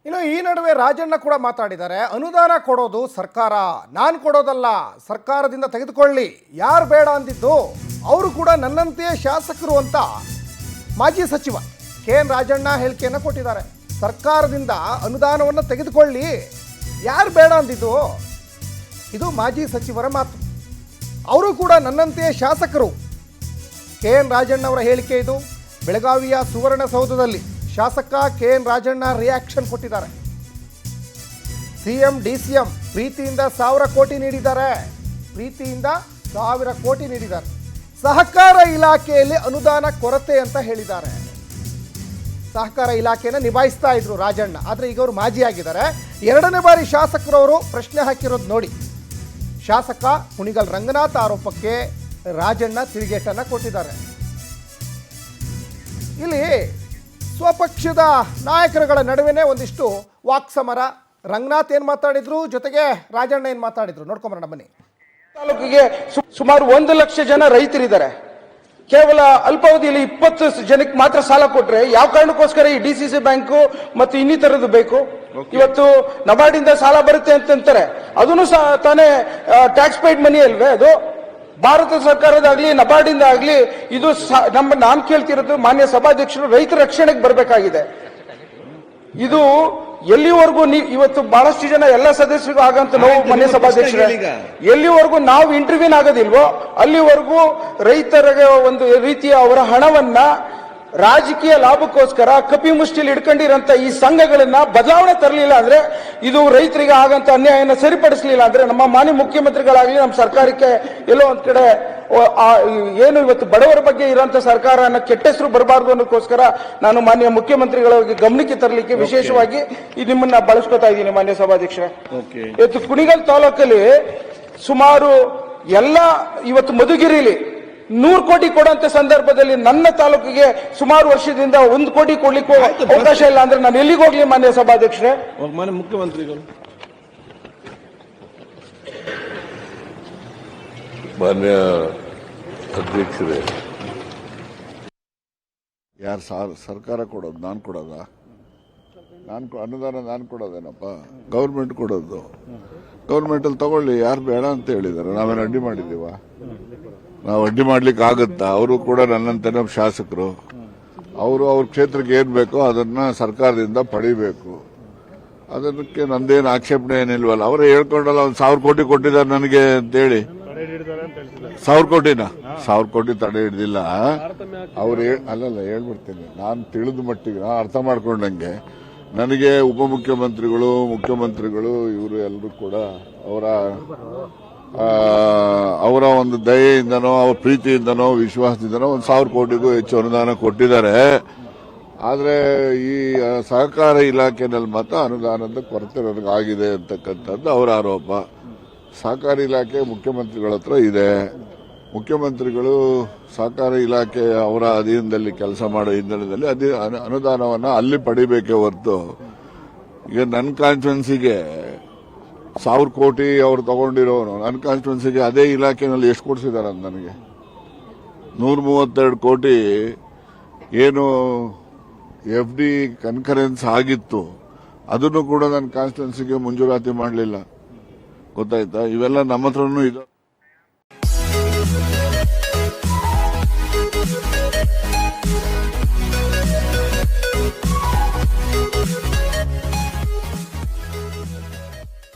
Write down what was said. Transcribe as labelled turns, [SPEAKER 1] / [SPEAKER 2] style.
[SPEAKER 1] ಇನ್ನು ಈ ನಡುವೆ ರಾಜಣ್ಣ ಕೂಡ ಮಾತಾಡಿದ್ದಾರೆ. ಅನುದಾನ ಕೊಡೋದು ಸರ್ಕಾರ, ನಾನು ಕೊಡೋದಲ್ಲ, ಸರ್ಕಾರದಿಂದ ತೆಗೆದುಕೊಳ್ಳಿ, ಯಾರು ಬೇಡ ಅಂದಿದ್ದು ಅವರು ಕೂಡ ನನ್ನಂತೆಯೇ ಶಾಸಕರು ಅಂತ ಮಾಜಿ ಸಚಿವ KN ರಾಜಣ್ಣ ಹೇಳಿಕೆಯನ್ನು ಕೊಟ್ಟಿದ್ದಾರೆ. ಸರ್ಕಾರದಿಂದ ಅನುದಾನವನ್ನು ತೆಗೆದುಕೊಳ್ಳಿ, ಯಾರು ಬೇಡ ಅಂದಿದ್ದು. ಇದು ಮಾಜಿ ಸಚಿವರ ಮಾತು. ಅವರು ಕೂಡ ನನ್ನಂತೆಯೇ ಶಾಸಕರು. KN ರಾಜಣ್ಣ ಅವರ ಹೇಳಿಕೆ ಇದು. ಬೆಳಗಾವಿಯ ಸುವರ್ಣಸೌಧದಲ್ಲಿ ಶಾಸಕ KN ರಾಜಣ್ಣ ರಿಯಾಕ್ಷನ್ ಕೊಟ್ಟಿದ್ದಾರೆ. CM DCM ಪ್ರೀತಿಯಿಂದ 1000 ಕೋಟಿ ನೀಡಿದ್ದಾರೆ. ಪ್ರೀತಿಯಿಂದ 1000 ಕೋಟಿ ನೀಡಿದ್ದಾರೆ. ಸಹಕಾರ ಇಲಾಖೆಯಲ್ಲಿ ಅನುದಾನ ಕೊರತೆ ಅಂತ ಹೇಳಿದ್ದಾರೆ. ಸಹಕಾರ ಇಲಾಖೆಯನ್ನು ನಿಭಾಯಿಸ್ತಾ ಇದ್ರು ರಾಜಣ್ಣ, ಆದರೆ ಈಗ ಅವರು ಮಾಜಿ ಆಗಿದ್ದಾರೆ. 2ನೇ ಬಾರಿ ಶಾಸಕರವರು ಪ್ರಶ್ನೆ ಹಾಕಿರೋದು ನೋಡಿ. ಶಾಸಕ ಕುಣಿಗಲ್ ರಂಗನಾಥ್ ಆರೋಪಕ್ಕೆ ರಾಜಣ್ಣ ತಿರುಗೇಟನ್ನು ಕೊಟ್ಟಿದ್ದಾರೆ. ಇಲ್ಲಿ ಸ್ವಪಕ್ಷದ ನಾಯಕರುಗಳ ನಡುವೆನೇ ಒಂದಿಷ್ಟು ವಾಕ್ಸಮರ. ರಂಗನಾಥ್ ಏನು ಮಾತಾಡಿದ್ರು, ಜೊತೆಗೆ ರಾಜಣ್ಣ ಏನು ಮಾತಾಡಿದ್ರು ನೋಡ್ಕೊಂಬರೋಣ ಬನ್ನಿ.
[SPEAKER 2] ತಾಲೂಕಿಗೆ ಸುಮಾರು 1 ಲಕ್ಷ ಜನ ರೈತರಿದ್ದಾರೆ. ಕೇವಲ ಅಲ್ಪಾವಧಿಯಲ್ಲಿ 20 ಜನಕ್ಕೆ ಮಾತ್ರ ಸಾಲ ಕೊಟ್ರೆ ಯಾವ ಕಾರಣಕ್ಕೋಸ್ಕರ ಈ DCC ಬ್ಯಾಂಕು ಮತ್ತು ಇನ್ನಿತರದ್ದು ಬೇಕು? ಇವತ್ತು ನಬಾರ್ಡಿಂದ ಸಾಲ ಬರುತ್ತೆ ಅಂತಾರೆ, ಅದನ್ನು ತಾನೇ ಟ್ಯಾಕ್ಸ್ ಪೇಯ್ಡ್ ಮನಿ ಅಲ್ವೇ? ಅದು ಭಾರತ ಸರ್ಕಾರದಾಗ್ಲಿ ನಬಾರ್ಡಿಂದ ಆಗ್ಲಿ ಇದು ನಾನು ಕೇಳ್ತಿರೋದು ಮಾನ್ಯ ಸಭಾಧ್ಯಕ್ಷರು ರೈತರ ರಕ್ಷಣೆಗೆ ಬರಬೇಕಾಗಿದೆ. ಇದು ಎಲ್ಲಿವರೆಗೂ ಇವತ್ತು ಬಹಳಷ್ಟು ಜನ ಎಲ್ಲ ಸದಸ್ಯರಿಗೂ ಆಗಂತ ನೋವು ಮಾನ್ಯ ಸಭಾಧ್ಯಕ್ಷರ, ಎಲ್ಲಿವರೆಗೂ ನಾವು ಇಂಟರ್ವ್ಯೂನ್ ಆಗೋದಿಲ್ವೋ ಅಲ್ಲಿವರೆಗೂ ರೈತರಿಗೆ ಒಂದು ರೀತಿಯ ಅವರ ಹಣವನ್ನ ರಾಜಕೀಯ ಲಾಭಕ್ಕೋಸ್ಕರ ಕಪಿ ಮುಷ್ಟಿಲಿ ಇಟ್ಕೊಂಡಿರಂತ ಈ ಸಂಘಗಳನ್ನ ಬದಲಾವಣೆ ತರಲಿಲ್ಲ ಅಂದ್ರೆ, ಇದು ರೈತರಿಗೆ ಆಗಂತ ಅನ್ಯಾಯನ ಸರಿಪಡಿಸಲಿಲ್ಲ ಅಂದ್ರೆ ನಮ್ಮ ಮಾನ್ಯ ಮುಖ್ಯಮಂತ್ರಿಗಳಾಗ್ಲಿ ನಮ್ಮ ಸರ್ಕಾರಕ್ಕೆ ಎಲ್ಲೋ ಒಂದ್ ಕಡೆ ಏನು ಇವತ್ತು ಬಡವರ ಬಗ್ಗೆ ಇರುವಂತ ಸರ್ಕಾರನ ಕೆಟ್ಟ ಹೆಸರು ಬರಬಾರ್ದು ಅನ್ನೋದಕ್ಕೋಸ್ಕರ ನಾನು ಮಾನ್ಯ ಮುಖ್ಯಮಂತ್ರಿಗಳಿಗೆ ಗಮನಕ್ಕೆ ತರಲಿಕ್ಕೆ ವಿಶೇಷವಾಗಿ ನಿಮ್ಮನ್ನ ಬಳಸ್ಕೊತಾ ಇದ್ದೀನಿ ಮಾನ್ಯ ಸಭಾಧ್ಯಕ್ಷರೇ. ಇವತ್ತು ಕುಣಿಗಲ್ ತಾಲೂಕಲ್ಲಿ ಸುಮಾರು ಎಲ್ಲ ಇವತ್ತು ಮಧುಗಿರಿಲಿ 100 ಕೋಟಿ ಕೊಡುವಂತ ಸಂದರ್ಭದಲ್ಲಿ ನನ್ನ ತಾಲೂಕಿಗೆ ಸುಮಾರು ವರ್ಷದಿಂದ 1 ಕೋಟಿ ಕೊಡ್ಲಿಕ್ಕೆ ಅವಕಾಶ ಇಲ್ಲ ಅಂದ್ರೆ ನಾನು ಎಲ್ಲಿಗೆ ಹೋಗ್ಲಿ ಮಾನ್ಯ ಸಭಾಧ್ಯಕ್ಷರೇ?
[SPEAKER 3] ಮಾನ್ಯ ಮುಖ್ಯಮಂತ್ರಿಗಳು,
[SPEAKER 4] ಮಾನ್ಯ ಅಧ್ಯಕ್ಷರೇ, ಯಾರು ಸರ್ಕಾರ ಕೊಡೋದು, ನಾನು ಕೊಡೋದ? ಅನುದಾನ ನಾನು ಕೊಡೋದೇನಪ್ಪ? ಗೌರ್ಮೆಂಟ್ ಕೊಡೋದು. ಗೌರ್ಮೆಂಟಲ್ಲಿ ತಗೊಳ್ಳಿ, ಯಾರು ಬೇಡ ಅಂತ ಹೇಳಿದಾರೆ? ನಾವೇನು ಅಡ್ಡಿ ಮಾಡಿದೀವ? ನಾವು ಅಡ್ಡಿ ಮಾಡ್ಲಿಕ್ಕೆ ಆಗುತ್ತಾ? ಅವರು ಕೂಡ ನನ್ನಂತೆ ನಮ್ಮ ಶಾಸಕರು. ಅವರು ಅವ್ರ ಕ್ಷೇತ್ರಕ್ಕೆ ಏನ್ ಬೇಕೋ ಅದನ್ನ ಸರ್ಕಾರದಿಂದ ಪಡಿಬೇಕು. ಅದಕ್ಕೆ ನಂದೇನು ಆಕ್ಷೇಪಣೆ ಏನಿಲ್ವಲ್ಲ. ಅವರೇ ಹೇಳ್ಕೊಂಡಲ್ಲ, 1000 ಕೋಟಿ ಕೊಟ್ಟಿದ್ದಾರೆ ನನಗೆ ಅಂತೇಳಿ. 1000 ಕೋಟಿನ 1000 ಕೋಟಿ ತಡೆ ಹಿಡಿದಿಲ್ಲ. ಅವ್ರು ಅಲ್ಲಲ್ಲ ಹೇಳ್ಬಿಡ್ತೀನಿ, ನಾನು ತಿಳಿದ ಮಟ್ಟಿಗೆ ನಾನು ಅರ್ಥ ಮಾಡ್ಕೊಂಡಂಗೆ ನನಗೆ ಉಪಮುಖ್ಯಮಂತ್ರಿಗಳು, ಮುಖ್ಯಮಂತ್ರಿಗಳು ಇವರು ಎಲ್ಲರೂ ಕೂಡ ಅವರ ಒಂದು ದಯೆಯಿಂದನೋ ಅವ್ರ ಪ್ರೀತಿಯಿಂದನೋ ವಿಶ್ವಾಸದಿಂದನೋ 1000 ಕೋಟಿಗೂ ಹೆಚ್ಚು ಅನುದಾನ ಕೊಟ್ಟಿದ್ದಾರೆ. ಆದರೆ ಈ ಸಹಕಾರ ಇಲಾಖೆನಲ್ಲಿ ಮಾತ್ರ ಅನುದಾನದ ಕೊರತೆ ನನಗಾಗಿದೆ ಅಂತಕ್ಕಂಥದ್ದು ಅವರ ಆರೋಪ. ಸಹಕಾರ ಇಲಾಖೆ ಮುಖ್ಯಮಂತ್ರಿಗಳ ಹತ್ರ ಇದೆ. ಮುಖ್ಯಮಂತ್ರಿಗಳು ಸಹಕಾರ ಇಲಾಖೆ ಅವರ ಅಧೀನದಲ್ಲಿ ಕೆಲಸ ಮಾಡೋ ಹಿನ್ನೆಲೆಯಲ್ಲಿ ಅನುದಾನವನ್ನು ಅಲ್ಲಿ ಪಡಿಬೇಕೇ ಹೊರತು ಈಗ ನನ್ನ ಕಾನ್ಸ್ಟಿಟ್ಯೂನ್ಸಿಗೆ 1000 ಕೋಟಿ ಅವ್ರು ತಗೊಂಡಿರೋನು ನನ್ನ ಕಾನ್ಸ್ಟಿಟ್ಯೂನ್ಸಿಗೆ ಅದೇ ಇಲಾಖೆನಲ್ಲಿ ಎಷ್ಟು ಕೊಡಿಸಿದಾರೆ ಅಂತ ನನಗೆ 132 ಕೋಟಿ ಏನು FD ಕನ್ಕರೆನ್ಸ್ ಆಗಿತ್ತು, ಅದನ್ನು ಕೂಡ ನನ್ನ ಕಾನ್ಸ್ಟಿಟ್ಯೂನ್ಸಿಗೆ ಮಂಜೂರಾತಿ ಮಾಡಲಿಲ್ಲ. ಗೊತ್ತಾಯ್ತಾ? ಇವೆಲ್ಲ ನಮ್ಮ ಹತ್ರನೂ ಇದೆ.